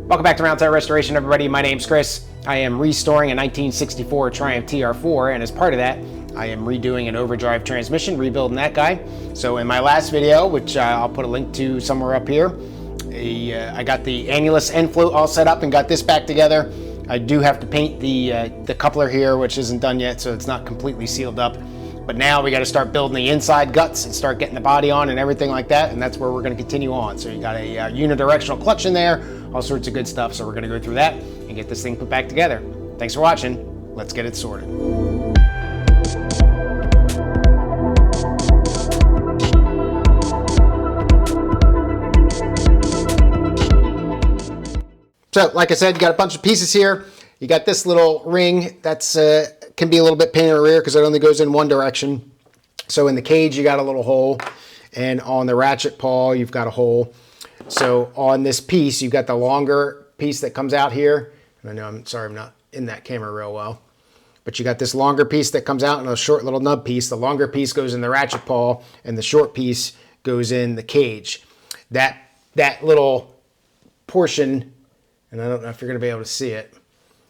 Welcome back to Roundtail Restoration, everybody. My name's Chris. I am restoring a 1964 Triumph TR4, and as part of that, I am redoing an overdrive transmission, rebuilding that guy. So in my last video, which I'll put a link to somewhere up here, I got the annulus end float all set up and got this back together. I do have to paint the coupler here, which isn't done yet, so it's not completely sealed up. But now we got to start building the inside guts and start getting the body on and everything like that, and that's where we're going to continue on. So you got a unidirectional clutch in there, all sorts of good stuff. So we're going to go through that and get this thing put back together. Thanks for watching. Let's get it sorted. So like I said, you got a bunch of pieces here. You got this little ring that's can be a little bit pain in the rear because it only goes in one direction. So in the cage, you got a little hole, and on the ratchet paw, you've got a hole. So on this piece, you've got the longer piece that comes out here. And I know, I'm sorry, I'm not in that camera real well, but you got this longer piece that comes out and a short little nub piece. The longer piece goes in the ratchet paw, and the short piece goes in the cage. That little portion, and I don't know if you're going to be able to see it,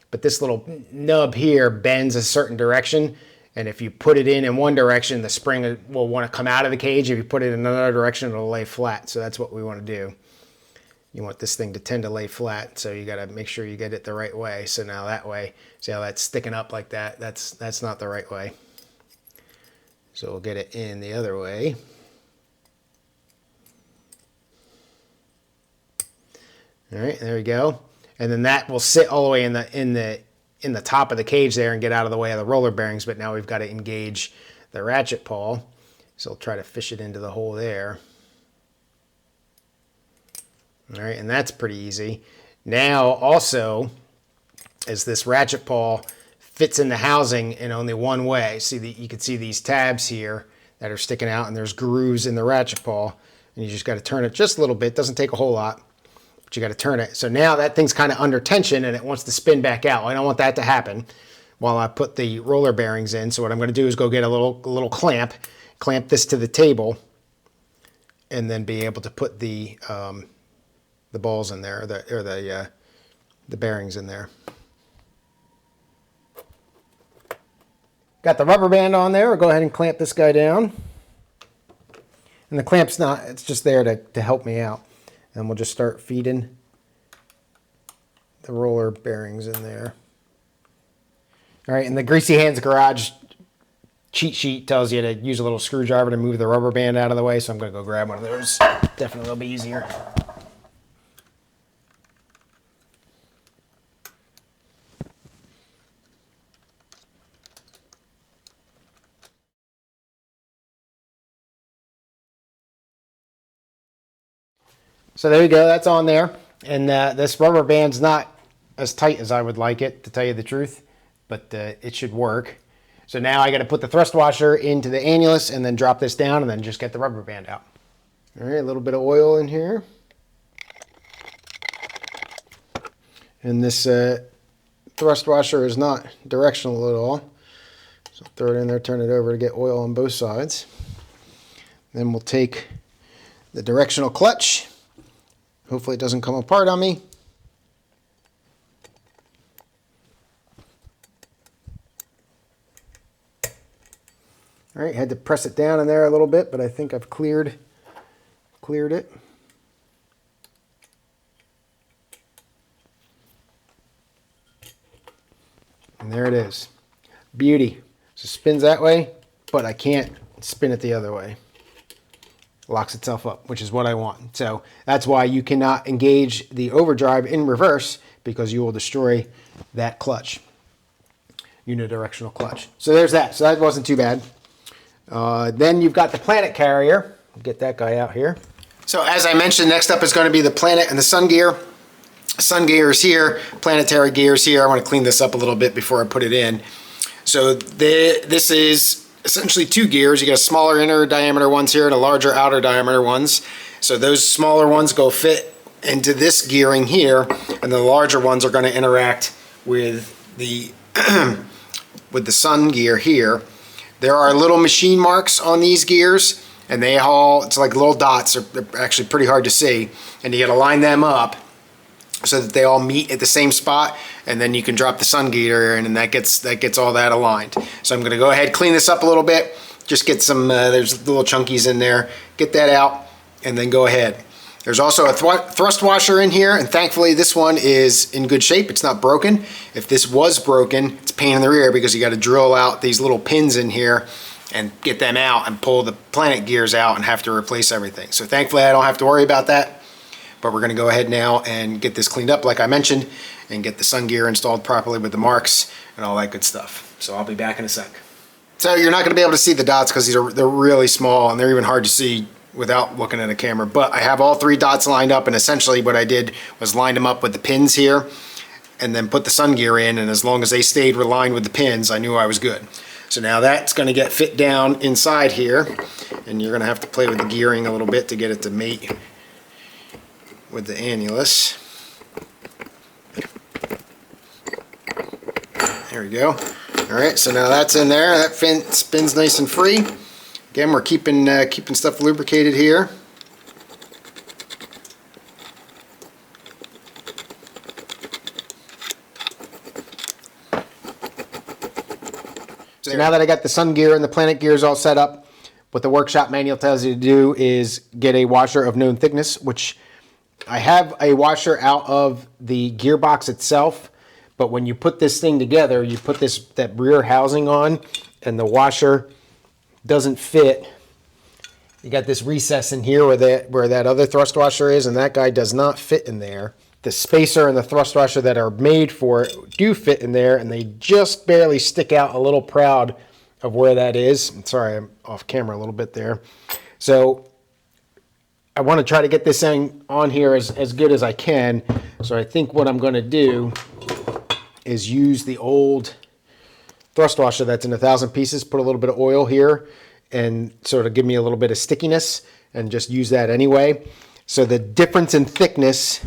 but this little nub here bends a certain direction, and if you put it in one direction, the spring will want to come out of the cage. If you put it in another direction, it'll lay flat. So that's what we want to do. You want this thing to tend to lay flat, so you got to make sure you get it the right way. So now that way, see how that's sticking up like that? That's not the right way. So we'll get it in the other way. All right, there we go. And then that will sit all the way in the top of the cage there and get out of the way of the roller bearings. But now we've got to engage the ratchet paw. So I'll try to fish it into the hole there. All right, and that's pretty easy. Now also, as this ratchet paw fits in the housing in only one way, you can see these tabs here that are sticking out, and there's grooves in the ratchet paw, and you just got to turn it just a little bit. Doesn't take a whole lot, but you got to turn it. So now that thing's kind of under tension and it wants to spin back out. I don't want that to happen while I put the roller bearings in. So what I'm going to do is go get a little clamp this to the table, and then be able to put the balls in there, the bearings in there. Got the rubber band on there. I'll go ahead and clamp this guy down. And the clamp's it's just there to help me out. And we'll just start feeding the roller bearings in there. All right, and the Greasy Hands Garage cheat sheet tells you to use a little screwdriver to move the rubber band out of the way, so I'm going to go grab one of those. Definitely will be easier. So there you go, that's on there. And this rubber band's not as tight as I would like it, to tell you the truth, but it should work. So now I got to put the thrust washer into the annulus and then drop this down and then just get the rubber band out. All right, a little bit of oil in here. And this thrust washer is not directional at all. So throw it in there, turn it over to get oil on both sides. Then we'll take the directional clutch. Hopefully it doesn't come apart on me. All right, had to press it down in there a little bit, but I think I've cleared it. And there it is. Beauty. So it spins that way, but I can't spin it the other way. Locks itself up, which is what I want. So that's why you cannot engage the overdrive in reverse, because you will destroy that clutch, unidirectional clutch. So there's that. So that wasn't too bad. Then you've got the planet carrier. Get that guy out here. So as I mentioned, next up is going to be the planet and the sun gear. Sun gear is here, planetary gear is here. I want to clean this up a little bit before I put it in. So this is essentially two gears. You got smaller inner diameter ones here and a larger outer diameter ones. So those smaller ones go fit into this gearing here, and the larger ones are going to interact with the with the sun gear here. There are little machine marks on these gears, and it's like little dots. They're actually pretty hard to see, and you got to line them up so that they all meet at the same spot, and then you can drop the sun gear in, and that gets all that aligned. So I'm gonna go ahead, clean this up a little bit, just get some, there's little chunkies in there, get that out, and then go ahead. There's also a thrust washer in here, and thankfully this one is in good shape. It's not broken. If this was broken, it's a pain in the rear because you got to drill out these little pins in here and get them out and pull the planet gears out and have to replace everything. So thankfully I don't have to worry about that, but we're going to go ahead now and get this cleaned up like I mentioned and get the sun gear installed properly with the marks and all that good stuff. So I'll be back in a sec. So you're not going to be able to see the dots because they're really small and they're even hard to see without looking at a camera, but I have all 3 dots lined up, and essentially what I did was lined them up with the pins here and then put the sun gear in, and as long as they stayed aligned with the pins, I knew I was good. So now that's going to get fit down inside here, and you're going to have to play with the gearing a little bit to get it to mate with the annulus. There we go. Alright, so now that's in there. That fin spins nice and free. Again, we're keeping stuff lubricated here. So now that I got the sun gear and the planet gears all set up, what the workshop manual tells you to do is get a washer of known thickness, which I have a washer out of the gearbox itself, but when you put this thing together, you put that rear housing on, and the washer doesn't fit. You got this recess in here where that other thrust washer is, and that guy does not fit in there. The spacer and the thrust washer that are made for it do fit in there, and they just barely stick out. A little proud of where that is. Sorry, I'm off camera a little bit there. So I want to try to get this thing on here as good as I can. So I think what I'm going to do is use the old thrust washer that's in 1,000 pieces, put a little bit of oil here and sort of give me a little bit of stickiness, and just use that anyway. So the difference in thickness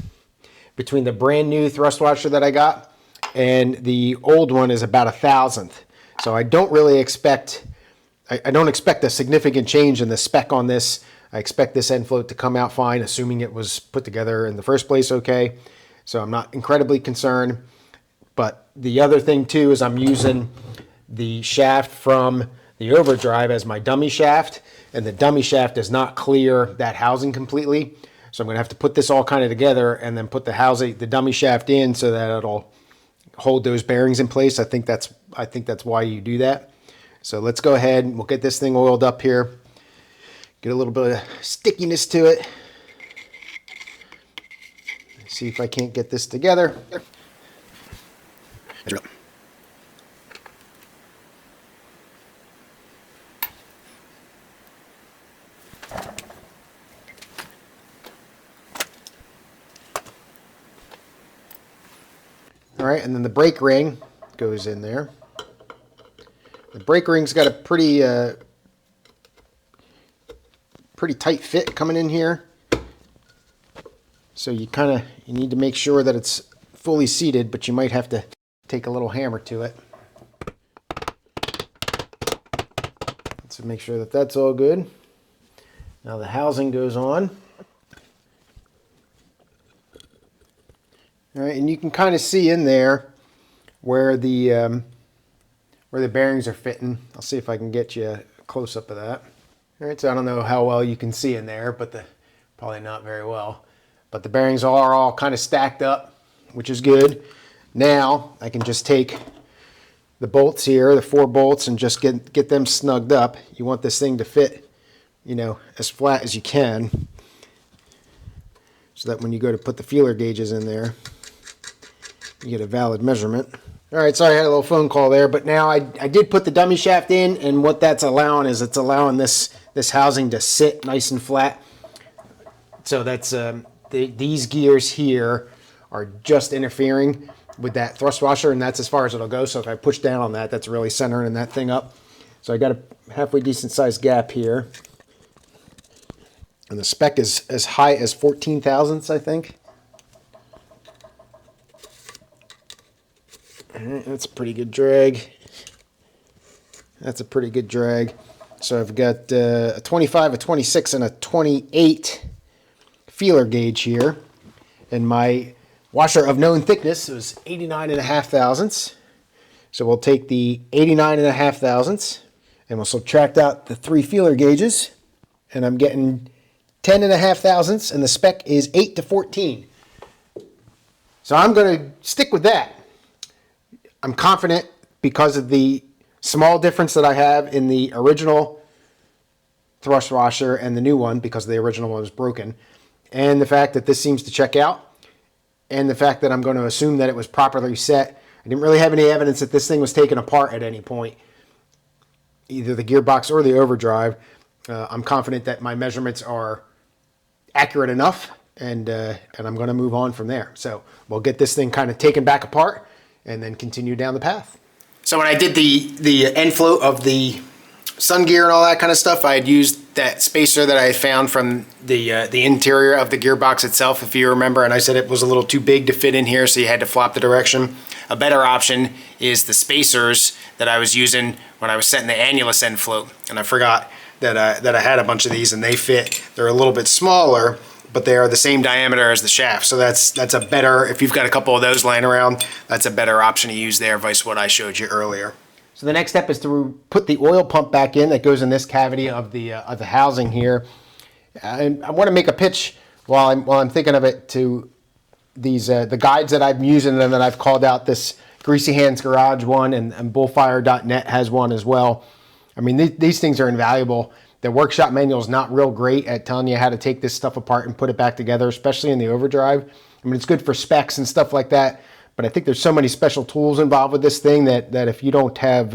between the brand new thrust washer that I got and the old one is about 1,000th. So I don't really expect, I don't expect a significant change in the spec on this. I expect this end float to come out fine, assuming it was put together in the first place okay. So I'm not incredibly concerned. But the other thing too is I'm using the shaft from the Overdrive as my dummy shaft, and the dummy shaft does not clear that housing completely. So I'm going to have to put this all kind of together and then put the dummy shaft in so that it'll hold those bearings in place. I think that's why you do that. So let's go ahead and we'll get this thing oiled up here. Get a little bit of stickiness to it. See if I can't get this together. All right, and then the brake ring goes in there. The brake ring's got a pretty tight fit coming in here. So you need to make sure that it's fully seated, but you might have to take a little hammer to it. So make sure that that's all good. Now the housing goes on. All right, and you can kind of see in there where the bearings are fitting. I'll see if I can get you a close-up of that. All right, so I don't know how well you can see in there, but probably not very well. But the bearings are all kind of stacked up, which is good. Now I can just take the bolts here, the 4 bolts, and just get them snugged up. You want this thing to fit, as flat as you can, so that when you go to put the feeler gauges in there, you get a valid measurement. All right, sorry I had a little phone call there, but now I did put the dummy shaft in, and what that's allowing is it's allowing this housing to sit nice and flat. So that's these gears here are just interfering with that thrust washer, and that's as far as it'll go. So if I push down on that, that's really centering that thing up. So I got a halfway decent sized gap here. And the spec is as high as 14 thousandths, I think. All right, that's a pretty good drag. That's a pretty good drag. So I've got a 25, a 26, and a 28 feeler gauge here. And my washer of known thickness. It was 89.5 thousandths. So we'll take the 89.5 thousandths and we'll subtract out the 3 feeler gauges. And I'm getting 10.5 thousandths, and the spec is 8 to 14. So I'm going to stick with that. I'm confident because of the small difference that I have in the original thrust washer and the new one, because the original one was broken, and the fact that this seems to check out, and the fact that I'm going to assume that it was properly set. I didn't really have any evidence that this thing was taken apart at any point, either the gearbox or the overdrive. I'm confident that my measurements are accurate enough, and I'm going to move on from there. So we'll get this thing kind of taken back apart and then continue down the path. So when I did the end float of the sun gear and all that kind of stuff, I had used that spacer that I had found from the interior of the gearbox itself, if you remember, and I said it was a little too big to fit in here, so you had to flop the direction. A better option is the spacers that I was using when I was setting the annulus end float, and I forgot that I had a bunch of these, and they fit. They're a little bit smaller, but they are the same diameter as the shaft. So that's a better, if you've got a couple of those lying around, that's a better option to use there, vice what I showed you earlier. So the next step is to put the oil pump back in that goes in this cavity of the housing here. And I want to make a pitch while I'm thinking of it to these the guides that I'm using and that I've called out. This Greasy Hands Garage one, and bullfire.net has one as well. I mean, these things are invaluable. The workshop manual is not real great at telling you how to take this stuff apart and put it back together, especially in the overdrive. I mean, it's good for specs and stuff like that, but I think there's so many special tools involved with this thing that if you don't have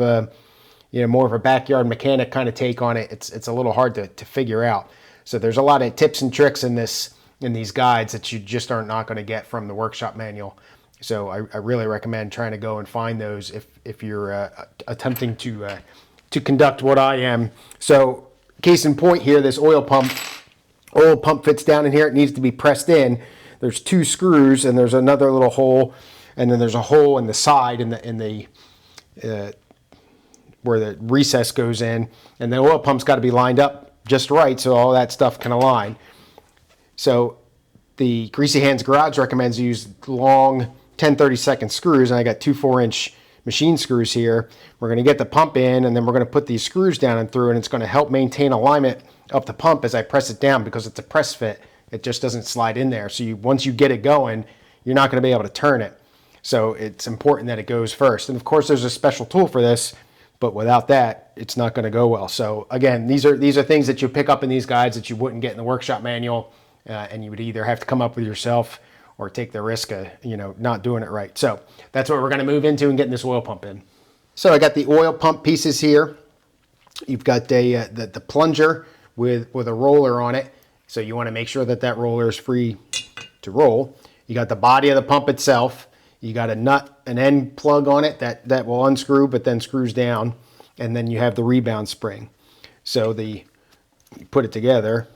more of a backyard mechanic kind of take on it, it's a little hard to figure out. So there's a lot of tips and tricks in these guides that you just are not going to get from the workshop manual. So I really recommend trying to go and find those if you're attempting to conduct what I am. So case in point here, this oil pump fits down in here. It needs to be pressed in. There's 2 screws, and there's another little hole, and then there's a hole in the side where the recess goes in, and the oil pump's got to be lined up just right so all that stuff can align. So the Greasy Hands Garage recommends you use long 10/32 screws, and I got 2 4-inch machine screws here. We're going to get the pump in, and then we're going to put these screws down and through, and it's going to help maintain alignment up the pump as I press it down, because it's a press fit. It just doesn't slide in there. So once you get it going, you're not going to be able to turn it. So it's important that it goes first. And of course, there's a special tool for this, but without that, it's not going to go well. So again, these are things that you pick up in these guides that you wouldn't get in the workshop manual, and you would either have to come up with yourself or take the risk of not doing it right. So that's what we're going to move into and getting this oil pump in. So I got the oil pump pieces here. You've got the plunger with a roller on it. So you want to make sure that roller is free to roll. You got the body of the pump itself. You got an end plug on it that will unscrew but then screws down. And then you have the rebound spring. So you put it together.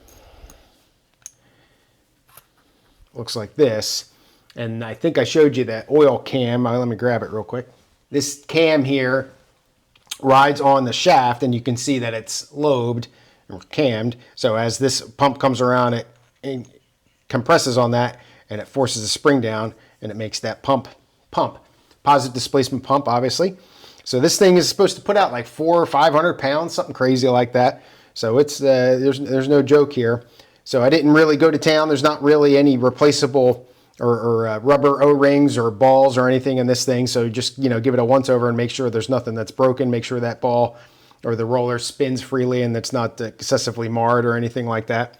Looks like this. And I think I showed you that oil cam. Let me grab it real quick. This cam here rides on the shaft, and you can see that it's lobed or cammed. So as this pump comes around, it compresses on that, and it forces the spring down, and it makes that pump. Positive displacement pump, obviously. So this thing is supposed to put out like 400 or 500 pounds, something crazy like that. So it's there's no joke here. So I didn't really go to town. There's not really any replaceable or rubber O-rings or balls or anything in this thing. So just give it a once over and make sure there's nothing that's broken. Make sure that ball or the roller spins freely and that's not excessively marred or anything like that.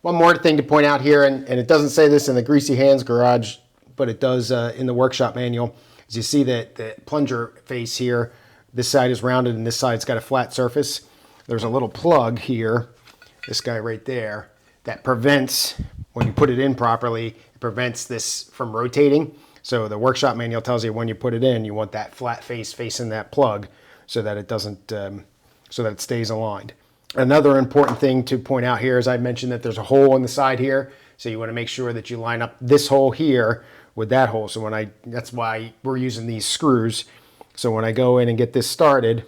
One more thing to point out here, and it doesn't say this in the Greasy Hands Garage, but it does in the workshop manual, is you see that the plunger face here, this side is rounded and this side's got a flat surface. There's a little plug here, this guy right there, that prevents, when you put it in properly, it prevents this from rotating. So the workshop manual tells you when you put it in, you want that flat face facing that plug so that it doesn't, so that it stays aligned. Another important thing to point out here is I mentioned that there's a hole on the side here. So you want to make sure that you line up this hole here with that hole. So that's why we're using these screws. So when I go in and get this started,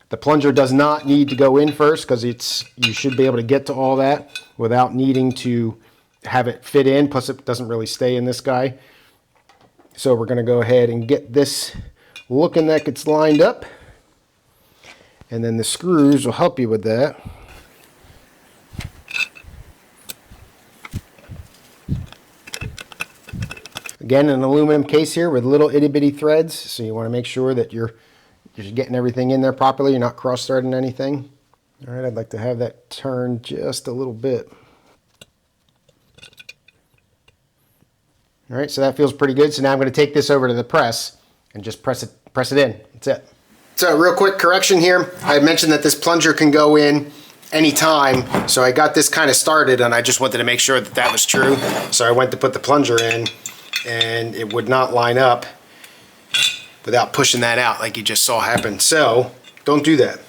the plunger does not need to go in first, because you should be able to get to all that without needing to have it fit in. Plus it doesn't really stay in this guy. So we're going to go ahead and get this looking like it's lined up. And then the screws will help you with that. Again, an aluminum case here with little itty bitty threads. So you want to make sure that you're getting everything in there properly. You're not cross-threading anything. All right, I'd like to have that turned just a little bit. All right, so that feels pretty good. So now I'm going to take this over to the press and just press it in. That's it. So real quick correction here. I mentioned that this plunger can go in anytime. So I got this kind of started and I just wanted to make sure that that was true. So I went to put the plunger in and it would not line up without pushing that out like you just saw happen. So don't do that.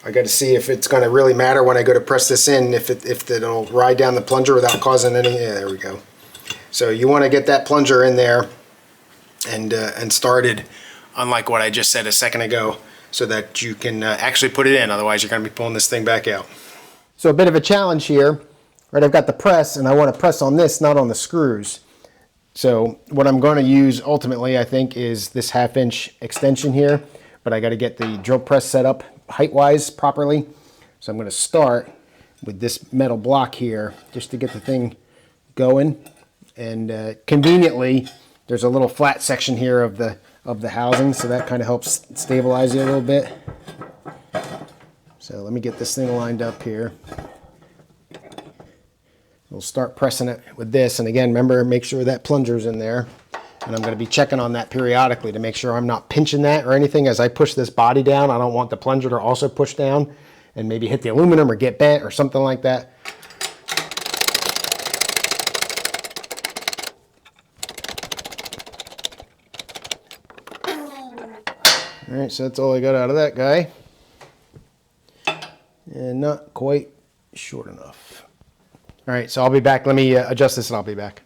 I got to see if it's going to really matter when I go to press this in, if it'll ride down the plunger without causing any. Yeah, there we go. So you want to get that plunger in there and started, unlike what I just said a second ago, so that you can actually put it in. Otherwise, you're going to be pulling this thing back out. So a bit of a challenge here, right? I've got the press, and I want to press on this, not on the screws. So what I'm going to use ultimately, I think, is this 1/2 inch extension here, but I got to get the drill press set up height-wise properly. So I'm going to start with this metal block here just to get the thing going. And conveniently, there's a little flat section here of the housing, so that kind of helps stabilize it a little bit. So let me get this thing lined up here. We'll start pressing it with this, and again, remember, make sure that plunger's in there. And I'm going to be checking on that periodically to make sure I'm not pinching that or anything as I push this body down. I don't want the plunger to also push down and maybe hit the aluminum or get bent or something like that. All right, so that's all I got out of that guy. And not quite short enough. All right, so I'll be back. Let me adjust this and I'll be back.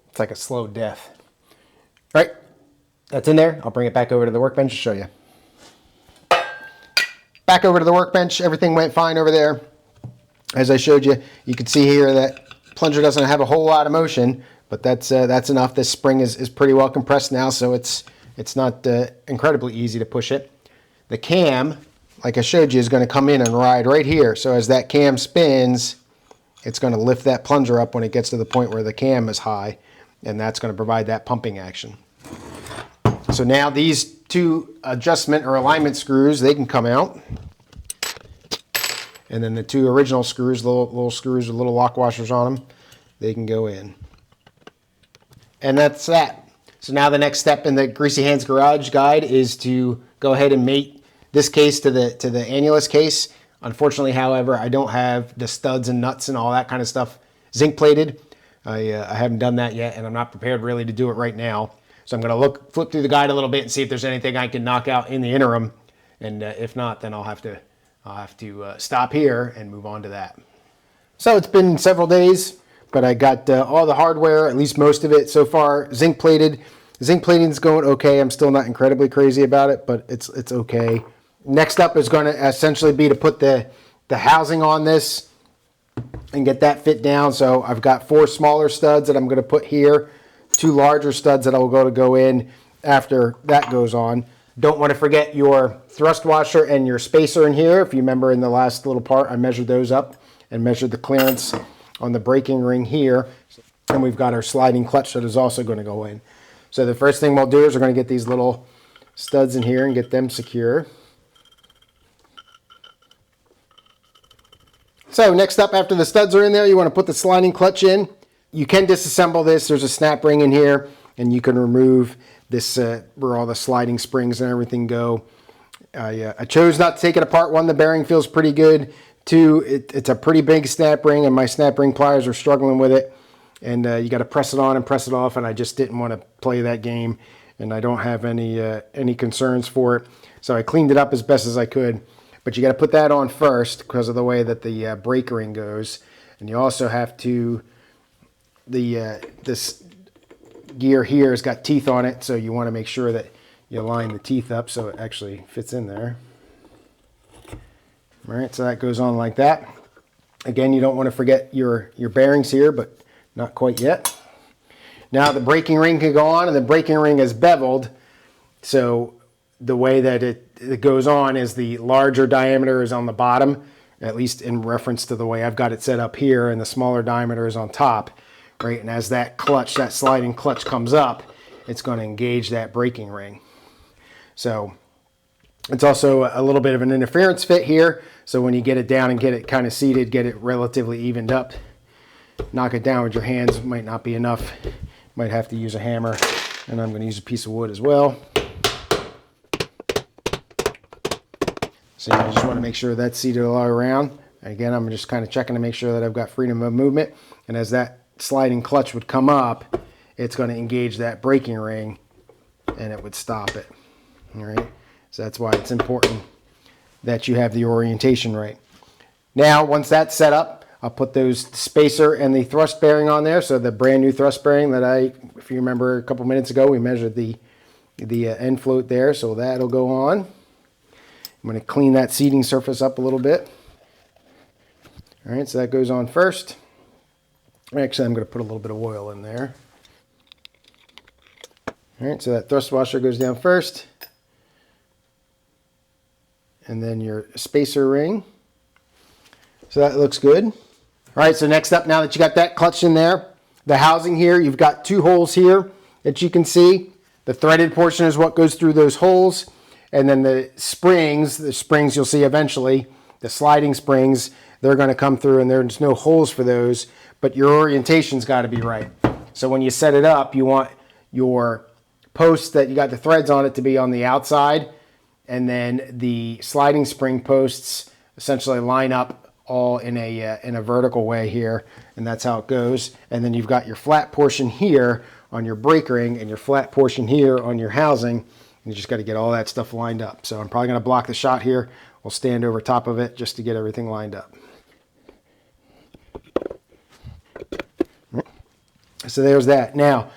It's like a slow death. All right, that's in there. I'll bring it back over to the workbench to show you. Back over to the workbench, everything went fine over there. As I showed you, you can see here that plunger doesn't have a whole lot of motion, but that's enough. This spring is pretty well compressed now, so it's not incredibly easy to push it. The cam, like I showed you, is going to come in and ride right here. So as that cam spins, it's going to lift that plunger up when it gets to the point where the cam is high, and that's going to provide that pumping action. So now these two adjustment or alignment screws, they can come out. And then the two original screws, little screws with little lock washers on them, they can go in. And that's that. So now the next step in the Greasy Hands Garage guide is to go ahead and mate this case to the annulus case. Unfortunately, however, I don't have the studs and nuts and all that kind of stuff zinc plated. I haven't done that yet, and I'm not prepared really to do it right now. So I'm going to flip through the guide a little bit and see if there's anything I can knock out in the interim. And if not, then I'll have to stop here and move on to that. So it's been several days, but I got all the hardware, at least most of it so far, zinc plated. Zinc plating's going okay. I'm still not incredibly crazy about it, but it's okay. Next up is going to essentially be to put the housing on this and get that fit down. So I've got 4 smaller studs that I'm going to put here, 2 larger studs that will go in after that goes on. Don't want to forget your thrust washer and your spacer in here. If you remember in the last little part, I measured those up and measured the clearance on the braking ring here. And we've got our sliding clutch that is also going to go in. So the first thing we'll do is we're going to get these little studs in here and get them secure. So next up, after the studs are in there, you want to put the sliding clutch in. You can disassemble this. There's a snap ring in here, and you can remove this where all the sliding springs and everything go. I chose not to take it apart. 1, the bearing feels pretty good. 2, it's a pretty big snap ring, and my snap ring pliers are struggling with it. And you got to press it on and press it off, and I just didn't want to play that game, and I don't have any concerns for it. So I cleaned it up as best as I could. But you got to put that on first because of the way that the brake ring goes, and you also have to this gear here has got teeth on it, so you want to make sure that you line the teeth up so it actually fits in there. All right, so that goes on like that. Again, you don't want to forget your bearings here, but not quite yet. Now the braking ring can go on, and the braking ring is beveled. So the way that it goes on is the larger diameter is on the bottom, at least in reference to the way I've got it set up here, and the smaller diameter is on top, right? And as that clutch, that sliding clutch comes up, it's going to engage that braking ring. So it's also a little bit of an interference fit here. So when you get it down and get it kind of seated, get it relatively evened up, knock it down with your hands might not be enough. Might have to use a hammer, and I'm going to use a piece of wood as well. So you just want to make sure that's seated all around. And again, I'm just kind of checking to make sure that I've got freedom of movement. And as that sliding clutch would come up, it's going to engage that braking ring, and it would stop it. All right. So that's why it's important that you have the orientation right. Now, once that's set up, I'll put those spacer and the thrust bearing on there. So the brand new thrust bearing that if you remember a couple minutes ago, we measured the end float there. So that'll go on. I'm going to clean that seating surface up a little bit. All right, so that goes on first. Actually, I'm going to put a little bit of oil in there. All right, so that thrust washer goes down first. And then your spacer ring. So that looks good. All right, so next up, now that you got that clutch in there, the housing here, you've got two holes here that you can see. The threaded portion is what goes through those holes. And then the springs you'll see eventually, the sliding springs, they're going to come through, and there's no holes for those, but your orientation's got to be right. So when you set it up, you want your posts that you got the threads on it to be on the outside, and then the sliding spring posts essentially line up all in a vertical way here, and that's how it goes. And then you've got your flat portion here on your brake ring and your flat portion here on your housing. You just got to get all that stuff lined up. So I'm probably going to block the shot here. We'll stand over top of it just to get everything lined up. So there's that. Now,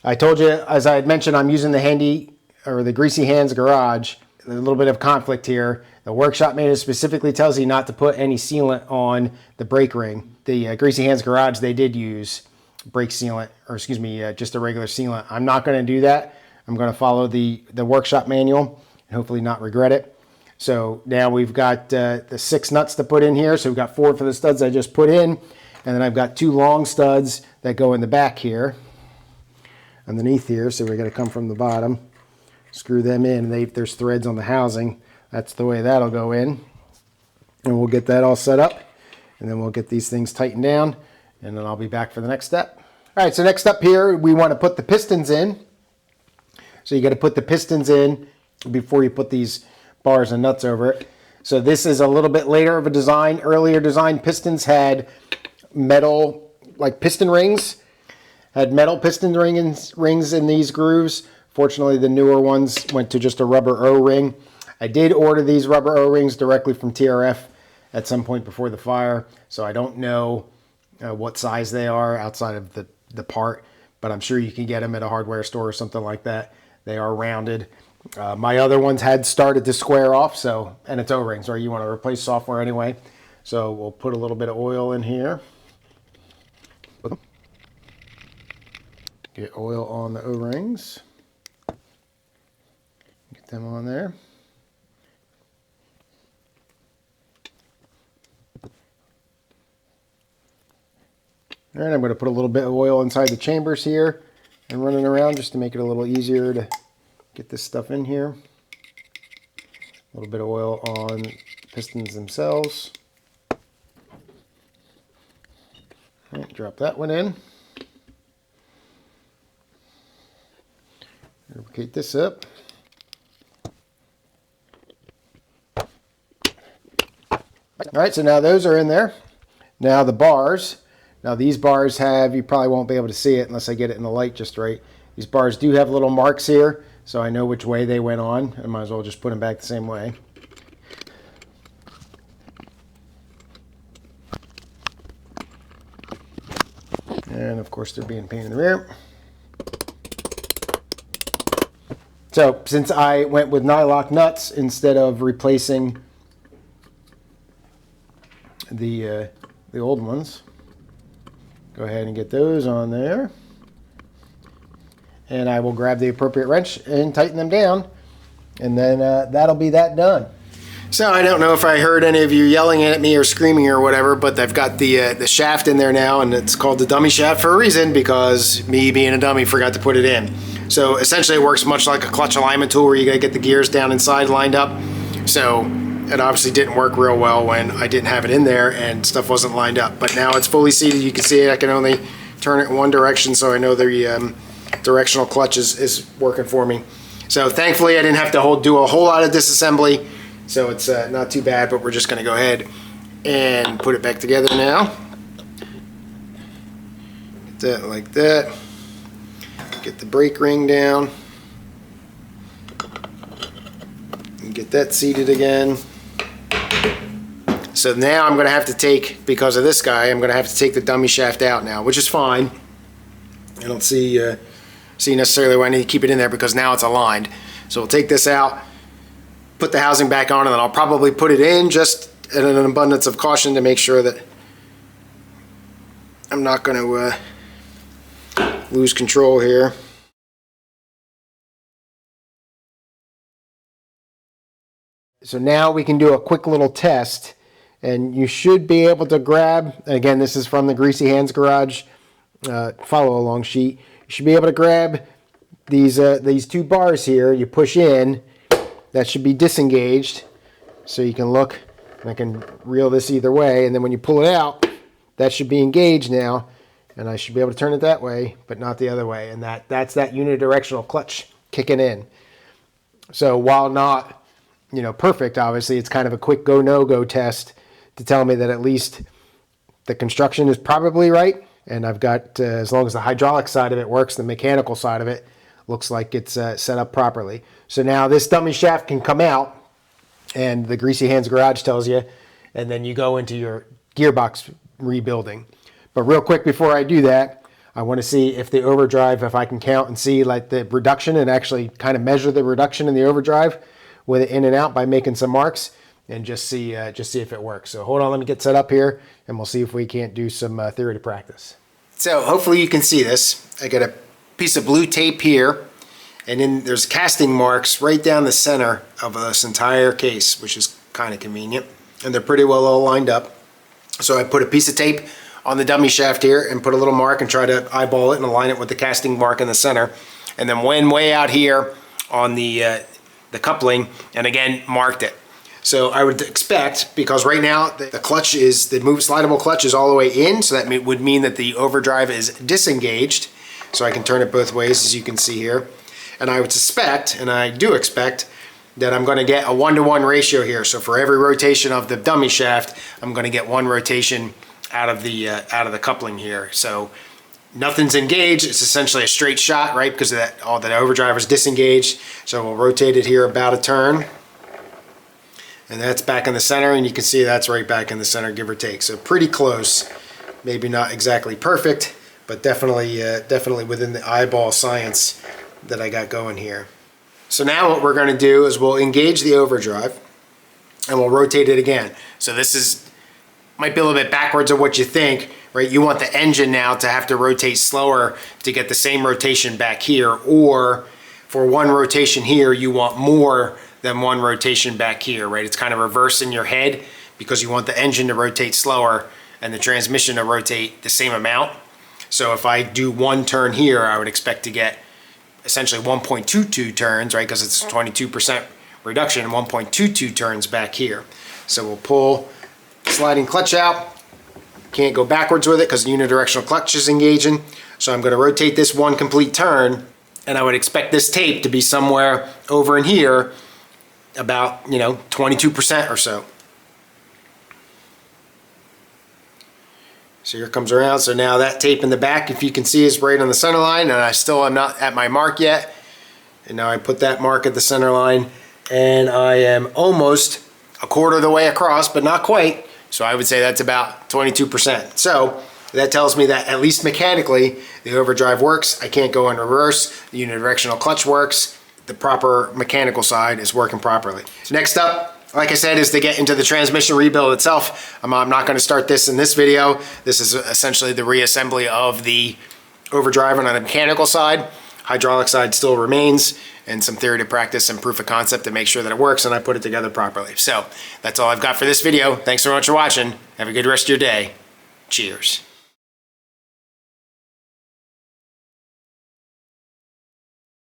I told you, as I had mentioned, I'm using the Greasy Hands Garage. A little bit of conflict here. The workshop manual specifically tells you not to put any sealant on the brake ring. The Greasy Hands Garage, they did use brake sealant, or excuse me, just a regular sealant. I'm not going to do that. I'm going to follow the workshop manual and hopefully not regret it. So now we've got the 6 nuts to put in here. So we've got 4 for the studs I just put in. And then I've got 2 long studs that go in the back here, underneath here. So we're going to come from the bottom, screw them in. There's threads on the housing. That's the way that'll go in. And we'll get that all set up. And then we'll get these things tightened down. And then I'll be back for the next step. All right, so next up here, we want to put the pistons in. So you got to put the pistons in before you put these bars and nuts over it. So this is a little bit later of a design. Earlier design pistons had metal, like piston rings, had metal piston rings in these grooves. Fortunately, the newer ones went to just a rubber O-ring. I did order these rubber O-rings directly from TRF at some point before the fire. So I don't know what size they are outside of the part, but I'm sure you can get them at a hardware store or something like that. They are rounded. My other ones had started to square off, and it's O-rings, right? You want to replace software anyway. So we'll put a little bit of oil in here. Get oil on the O-rings. Get them on there. All right, I'm going to put a little bit of oil inside the chambers here and running around just to make it a little easier to get this stuff in here. A little bit of oil on the pistons themselves. All right, drop that one in. Lubricate this up. All right, so now those are in there. Now the bars. Now these bars you probably won't be able to see it unless I get it in the light just right. These bars do have little marks here, so I know which way they went on. I might as well just put them back the same way. And of course they're being a pain in the rear. So since I went with nylock nuts instead of replacing the old ones, go ahead and get those on there. And I will grab the appropriate wrench and tighten them down, and then that'll be that done. So I don't know if I heard any of you yelling at me or screaming or whatever, but I've got the shaft in there now, and it's called the dummy shaft for a reason, because me being a dummy forgot to put it in. So essentially it works much like a clutch alignment tool where you gotta get the gears down inside lined up. So it obviously didn't work real well when I didn't have it in there and stuff wasn't lined up. But now it's fully seated, you can see it. I can only turn it in one direction, so I know the directional clutch is working for me. So thankfully I didn't have to do a whole lot of disassembly, so it's not too bad, but we're just gonna go ahead and put it back together now. Get that like that. Get the brake ring down. And get that seated again. So now I'm gonna have to take, because of this guy, I'm gonna have to take the dummy shaft out now, which is fine. I don't see necessarily why I need to keep it in there, because now it's aligned. So we'll take this out, put the housing back on, and then I'll probably put it in just in an abundance of caution to make sure that I'm not going to lose control here. So now we can do a quick little test, and you should be able to grab, again, this is from the Greasy Hands Garage follow along sheet. You should be able to grab these two bars here. You push in, that should be disengaged, so you can look, and I can reel this either way, and then when you pull it out, that should be engaged now, and I should be able to turn it that way, but not the other way, and that's that unidirectional clutch kicking in. So while not, you know, perfect, obviously, it's kind of a quick go no-go test to tell me that at least the construction is probably right, and I've got, as long as the hydraulic side of it works, the mechanical side of it looks like it's set up properly. So now this dummy shaft can come out, and the Greasy Hands Garage tells you, and then you go into your gearbox rebuilding. But real quick before I do that, I want to see if the overdrive, if I can count and see like the reduction and actually kind of measure the reduction in the overdrive with it in and out by making some marks, and just see if it works. So hold on, let me get set up here, and we'll see if we can't do some theory to practice. So hopefully you can see this. I got a piece of blue tape here, and then there's casting marks right down the center of this entire case, which is kind of convenient, and they're pretty well all lined up. So I put a piece of tape on the dummy shaft here and put a little mark and try to eyeball it and align it with the casting mark in the center, and then went way out here on the coupling, and again marked it. So I would expect, because right now the clutch is, the slidable clutch is all the way in, so that would mean that the overdrive is disengaged. So I can turn it both ways, as you can see here. And I would suspect, and I do expect, that I'm going to get a 1-to-1 ratio here. So for every rotation of the dummy shaft, I'm going to get one rotation out of the coupling here. So nothing's engaged. It's essentially a straight shot, right? Because of that, all the overdrive is disengaged. So we'll rotate it here about a turn. And that's back in the center, and you can see that's right back in the center, give or take. So pretty close. Maybe not exactly perfect, but definitely within the eyeball science that I got going here. So now what we're going to do is we'll engage the overdrive, and we'll rotate it again. So this might be a little bit backwards of what you think, right? You want the engine now to have to rotate slower to get the same rotation back here, or for one rotation here, you want more than one rotation back here, right? It's kind of reverse in your head, because you want the engine to rotate slower and the transmission to rotate the same amount. So if I do one turn here, I would expect to get essentially 1.22 turns, right? Because it's 22% reduction, and 1.22 turns back here. So we'll pull the sliding clutch out. Can't go backwards with it because the unidirectional clutch is engaging. So I'm going to rotate this one complete turn, and I would expect this tape to be somewhere over in here, about 22% or so. So here it comes around. So now that tape in the back, if you can see, is right on the center line, and I still am not at my mark yet. And now I put that mark at the center line, and I am almost a quarter of the way across, but not quite. So I would say that's about 22%. So that tells me that at least mechanically the overdrive works. I can't go in reverse. The unidirectional clutch works. the proper mechanical side is working properly. Next up, like I said, is to get into the transmission rebuild itself. I'm not going to start this in this video. This is essentially the reassembly of the overdrive on the mechanical side. Hydraulic side still remains, and some theory to practice and proof of concept to make sure that it works and I put it together properly. So that's all I've got for this video. Thanks so much for watching. Have a good rest of your day. Cheers.